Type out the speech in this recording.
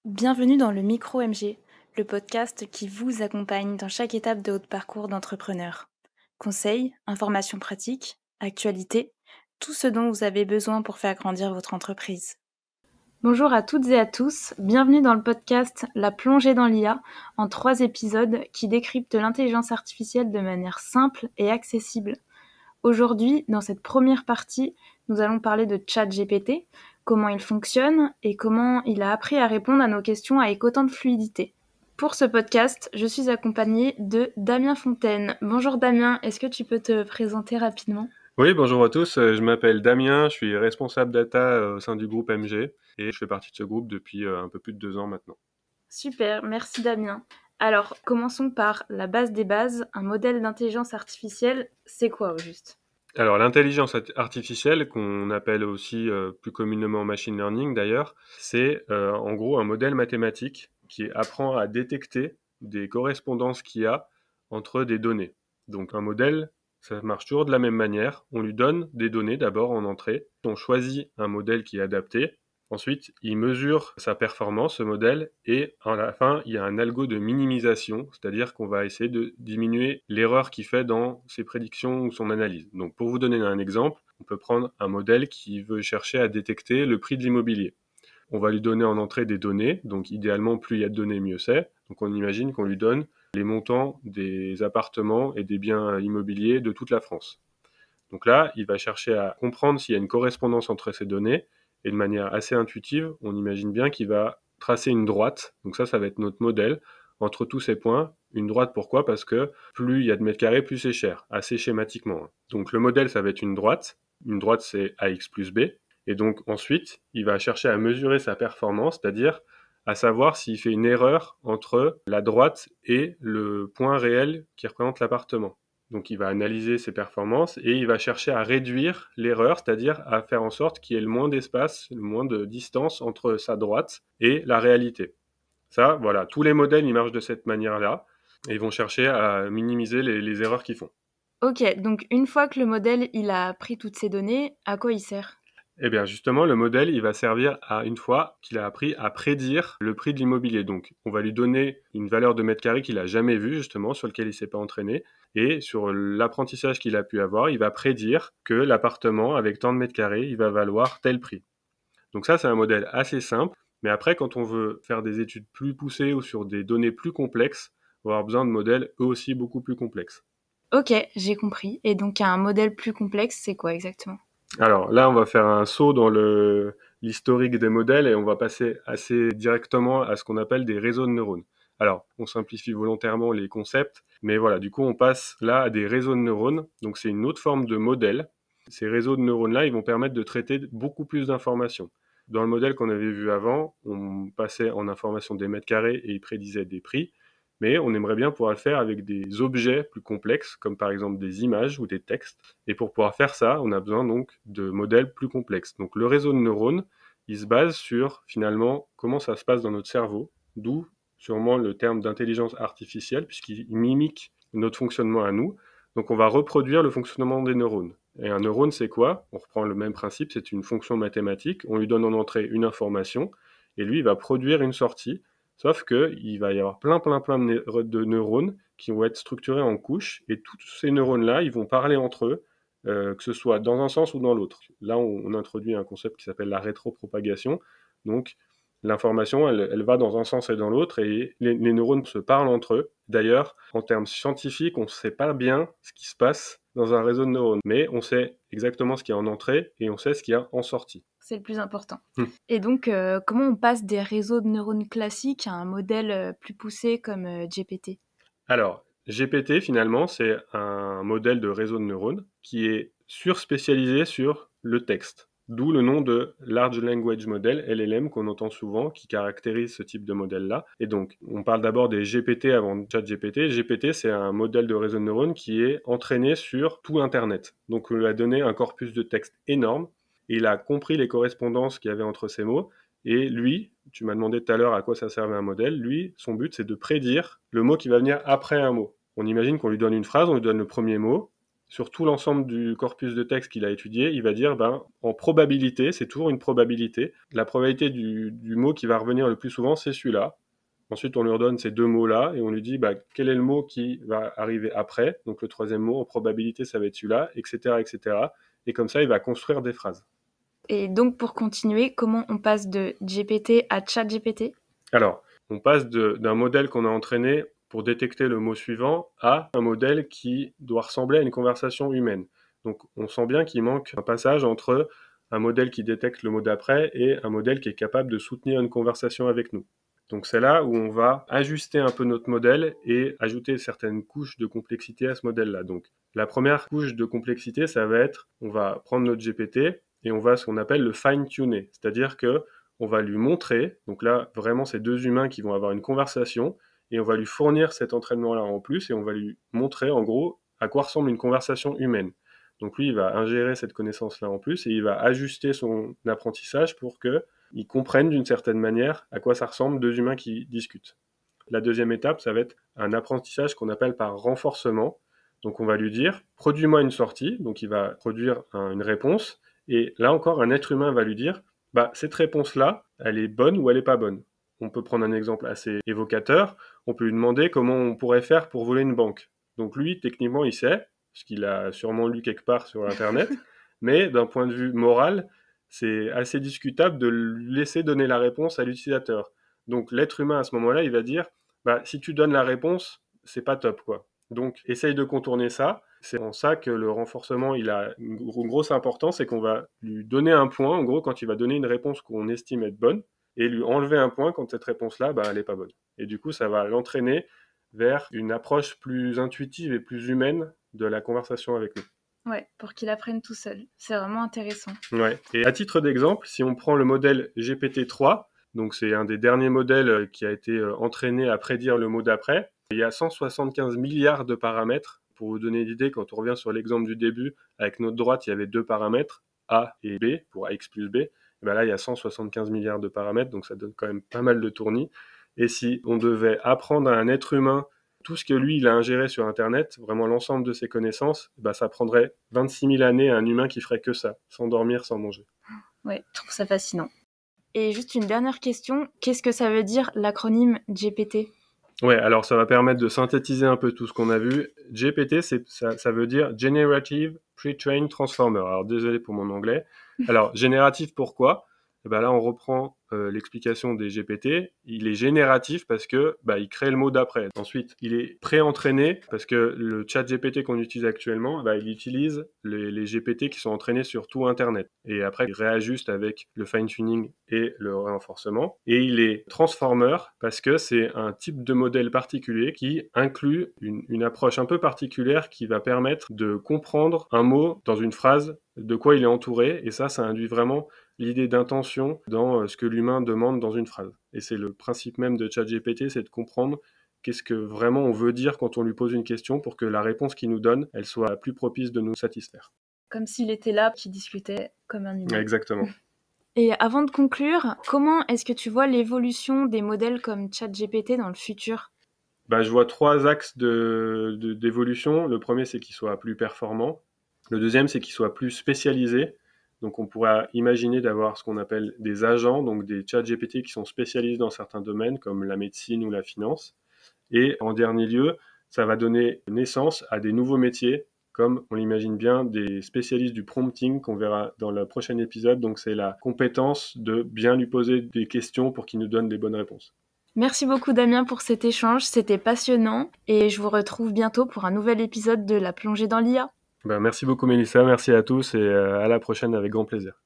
Bienvenue dans le Micro MG, le podcast qui vous accompagne dans chaque étape de votre parcours d'entrepreneur. Conseils, informations pratiques, actualités, tout ce dont vous avez besoin pour faire grandir votre entreprise. Bonjour à toutes et à tous, bienvenue dans le podcast La plongée dans l'IA en 3 épisodes qui décryptent l'intelligence artificielle de manière simple et accessible. Aujourd'hui, dans cette première partie, nous allons parler de ChatGPT, comment il fonctionne et comment il a appris à répondre à nos questions avec autant de fluidité. Pour ce podcast, je suis accompagnée de Damien Fontaine. Bonjour Damien, est-ce que tu peux te présenter rapidement ? Oui, bonjour à tous, je m'appelle Damien, je suis responsable data au sein du groupe MG et je fais partie de ce groupe depuis un peu plus de 2 ans maintenant. Super, merci Damien. Alors, commençons par la base des bases. Un modèle d'intelligence artificielle, c'est quoi au juste ? Alors l'intelligence artificielle, qu'on appelle aussi plus communément machine learning d'ailleurs, c'est en gros un modèle mathématique qui apprend à détecter des correspondances qu'il y a entre des données. Donc un modèle, ça marche toujours de la même manière. On lui donne des données d'abord en entrée. On choisit un modèle qui est adapté. Ensuite, il mesure sa performance, ce modèle, et à la fin, il y a un algo de minimisation, c'est-à-dire qu'on va essayer de diminuer l'erreur qu'il fait dans ses prédictions ou son analyse. Donc, pour vous donner un exemple, on peut prendre un modèle qui veut chercher à détecter le prix de l'immobilier. On va lui donner en entrée des données, donc idéalement, plus il y a de données, mieux c'est. Donc, on imagine qu'on lui donne les montants des appartements et des biens immobiliers de toute la France. Donc là, il va chercher à comprendre s'il y a une correspondance entre ces données, et de manière assez intuitive, on imagine bien qu'il va tracer une droite, donc ça va être notre modèle, entre tous ces points. Une droite, pourquoi ? Parce que plus il y a de mètres carrés, plus c'est cher, assez schématiquement. Donc le modèle, ça va être une droite c'est AX plus B, et donc ensuite, il va chercher à mesurer sa performance, c'est-à-dire à savoir s'il fait une erreur entre la droite et le point réel qui représente l'appartement. Donc il va analyser ses performances et il va chercher à réduire l'erreur, c'est-à-dire à faire en sorte qu'il y ait le moins d'espace, le moins de distance entre sa droite et la réalité. Ça, voilà, tous les modèles, ils marchent de cette manière-là et ils vont chercher à minimiser les erreurs qu'ils font. Ok, donc une fois que le modèle il a pris toutes ces données, à quoi il sert ? Eh bien justement, le modèle, il va servir à, une fois qu'il a appris à prédire le prix de l'immobilier. Donc on va lui donner une valeur de mètre carré qu'il n'a jamais vue, justement, sur lequel il ne s'est pas entraîné. Et sur l'apprentissage qu'il a pu avoir, il va prédire que l'appartement, avec tant de mètres carrés, il va valoir tel prix. Donc ça, c'est un modèle assez simple. Mais après, quand on veut faire des études plus poussées ou sur des données plus complexes, on va avoir besoin de modèles eux aussi beaucoup plus complexes. Ok, j'ai compris. Et donc un modèle plus complexe, c'est quoi exactement ? Alors là, on va faire un saut dans l'historique des modèles et on va passer assez directement à ce qu'on appelle des réseaux de neurones. Alors, on simplifie volontairement les concepts, mais voilà, du coup, on passe là à des réseaux de neurones. Donc, c'est une autre forme de modèle. Ces réseaux de neurones-là, ils vont permettre de traiter beaucoup plus d'informations. Dans le modèle qu'on avait vu avant, on passait en information des mètres carrés et il prédisait des prix. Mais on aimerait bien pouvoir le faire avec des objets plus complexes, comme par exemple des images ou des textes. Et pour pouvoir faire ça, on a besoin donc de modèles plus complexes. Donc le réseau de neurones, il se base sur finalement comment ça se passe dans notre cerveau, d'où sûrement le terme d'intelligence artificielle, puisqu'il mimique notre fonctionnement à nous. Donc on va reproduire le fonctionnement des neurones. Et un neurone, c'est quoi ? On reprend le même principe, c'est une fonction mathématique. On lui donne en entrée une information, et lui, il va produire une sortie. Sauf qu'il va y avoir plein de neurones qui vont être structurés en couches, et tous ces neurones-là, ils vont parler entre eux, que ce soit dans un sens ou dans l'autre. Là, on introduit un concept qui s'appelle la rétropropagation. Donc, l'information, elle va dans un sens et dans l'autre, et les neurones se parlent entre eux. D'ailleurs, en termes scientifiques, on ne sait pas bien ce qui se passe dans un réseau de neurones, mais on sait exactement ce qu'il y a en entrée, et on sait ce qu'il y a en sortie. C'est le plus important. Et donc, comment on passe des réseaux de neurones classiques à un modèle plus poussé comme GPT ? Alors, GPT, finalement, c'est un modèle de réseau de neurones qui est surspécialisé sur le texte. D'où le nom de Large Language Model, LLM, qu'on entend souvent, qui caractérise ce type de modèle-là. Et donc, on parle d'abord des GPT avant ChatGPT. GPT, c'est un modèle de réseau de neurones qui est entraîné sur tout Internet. Donc, on lui a donné un corpus de texte énorme, et il a compris les correspondances qu'il y avait entre ces mots, et lui, tu m'as demandé tout à l'heure à quoi ça servait un modèle, lui, son but, c'est de prédire le mot qui va venir après un mot. On imagine qu'on lui donne une phrase, on lui donne le premier mot, sur tout l'ensemble du corpus de texte qu'il a étudié, il va dire, en probabilité, c'est toujours une probabilité, la probabilité du mot qui va revenir le plus souvent, c'est celui-là. Ensuite, on lui redonne ces deux mots-là et on lui dit quel est le mot qui va arriver après. Donc le troisième mot, en probabilité, ça va être celui-là, etc., etc. Et comme ça, il va construire des phrases. Et donc, pour continuer, comment on passe de GPT à ChatGPT ? Alors, on passe d'un modèle qu'on a entraîné pour détecter le mot suivant à un modèle qui doit ressembler à une conversation humaine. Donc, on sent bien qu'il manque un passage entre un modèle qui détecte le mot d'après et un modèle qui est capable de soutenir une conversation avec nous. Donc, c'est là où on va ajuster un peu notre modèle et ajouter certaines couches de complexité à ce modèle-là. Donc, la première couche de complexité, ça va être, on va prendre notre GPT et on va ce qu'on appelle le fine-tuner, c'est-à-dire que on va lui montrer, donc là vraiment c'est deux humains qui vont avoir une conversation, et on va lui fournir cet entraînement-là en plus, et on va lui montrer en gros à quoi ressemble une conversation humaine. Donc lui il va ingérer cette connaissance-là en plus, et il va ajuster son apprentissage pour qu'il comprenne d'une certaine manière à quoi ça ressemble deux humains qui discutent. La deuxième étape, ça va être un apprentissage qu'on appelle par renforcement. Donc on va lui dire, produis-moi une sortie, donc il va produire une réponse, et là encore un être humain va lui dire, cette réponse-là, elle est bonne ou elle n'est pas bonne. On peut prendre un exemple assez évocateur, on peut lui demander comment on pourrait faire pour voler une banque. Donc lui, techniquement, il sait, parce qu'il a sûrement lu quelque part sur Internet, mais d'un point de vue moral, c'est assez discutable de lui laisser donner la réponse à l'utilisateur. Donc l'être humain, à ce moment-là, il va dire, si tu donnes la réponse, c'est pas top, quoi. Donc essaye de contourner ça. C'est en ça que le renforcement, il a une grosse importance, c'est qu'on va lui donner un point, en gros, quand il va donner une réponse qu'on estime être bonne, et lui enlever un point quand cette réponse-là, elle n'est pas bonne. Et du coup, ça va l'entraîner vers une approche plus intuitive et plus humaine de la conversation avec nous. Ouais, pour qu'il apprenne tout seul. C'est vraiment intéressant. Ouais. Et à titre d'exemple, si on prend le modèle GPT-3, donc c'est un des derniers modèles qui a été entraîné à prédire le mot d'après, il y a 175 milliards de paramètres. Pour vous donner une idée, quand on revient sur l'exemple du début, avec notre droite, il y avait deux paramètres, A et B, pour AX plus B. Et là, il y a 175 milliards de paramètres, donc ça donne quand même pas mal de tournis. Et si on devait apprendre à un être humain tout ce que lui, il a ingéré sur Internet, vraiment l'ensemble de ses connaissances, ça prendrait 26 000 années à un humain qui ferait que ça, sans dormir, sans manger. Ouais, je trouve ça fascinant. Et juste une dernière question, qu'est-ce que ça veut dire l'acronyme GPT ? Ouais, alors ça va permettre de synthétiser un peu tout ce qu'on a vu. GPT, ça veut dire Generative Pre-trained Transformer. Alors désolé pour mon anglais. Alors génératif pourquoi ? Là on reprend l'explication des GPT. Il est génératif parce que il crée le mot d'après. Ensuite, il est pré-entraîné parce que le chat GPT qu'on utilise actuellement, il utilise les GPT qui sont entraînés sur tout Internet. Et après, il réajuste avec le fine-tuning et le renforcement. Et il est transformer parce que c'est un type de modèle particulier qui inclut une approche un peu particulière qui va permettre de comprendre un mot dans une phrase, de quoi il est entouré. Et ça induit vraiment l'idée d'intention dans ce que l'humain demande dans une phrase. Et c'est le principe même de ChatGPT, c'est de comprendre qu'est-ce que vraiment on veut dire quand on lui pose une question pour que la réponse qu'il nous donne, elle soit plus propice de nous satisfaire. Comme s'il était là, qu'il discutait comme un humain. Exactement. Et avant de conclure, comment est-ce que tu vois l'évolution des modèles comme ChatGPT dans le futur ? Je vois trois axes d'évolution. Le premier, c'est qu'il soit plus performant. Le deuxième, c'est qu'il soit plus spécialisé. Donc on pourrait imaginer d'avoir ce qu'on appelle des agents, donc des chats GPT qui sont spécialisés dans certains domaines comme la médecine ou la finance. Et en dernier lieu, ça va donner naissance à des nouveaux métiers, comme on l'imagine bien, des spécialistes du prompting qu'on verra dans le prochain épisode. Donc c'est la compétence de bien lui poser des questions pour qu'il nous donne des bonnes réponses. Merci beaucoup Damien pour cet échange, c'était passionnant et je vous retrouve bientôt pour un nouvel épisode de La plongée dans l'IA. Merci beaucoup Mélissa, merci à tous et à la prochaine avec grand plaisir.